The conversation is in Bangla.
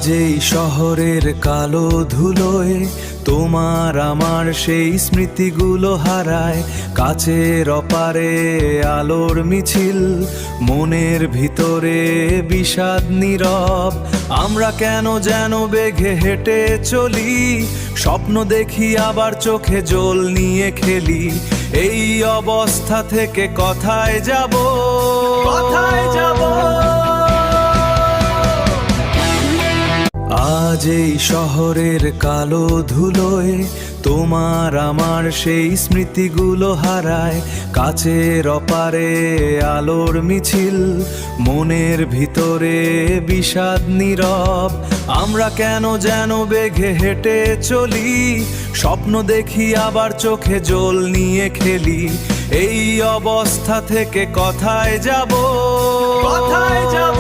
আজ এই শহরের কালো ধুলোয় তোমার আমার সেই স্মৃতিগুলো হারায়। কাচের অপারে আলোর মিছিল, মনের ভিতরে বিষাদ নীরব। আমরা কেন যেন বেঘে হেঁটে চলি, স্বপ্ন দেখি আবার চোখে জল নিয়ে খেলি। এই অবস্থা থেকে কোথায় যাব, কোথায় যাব? আজ এই শহরের কালো ধুলোয় তোমার আমার সেই স্মৃতিগুলো হারায়। কাচের অপারে আলোর মিছিল, মনের ভিতরে বিষাদ নীরব। আমরা কেন যেন বেঘে হেঁটে চলি, স্বপ্ন দেখি আবার চোখে জল নিয়ে খেলি। এই অবস্থা থেকে কোথায় যাব, কোথায় যাব?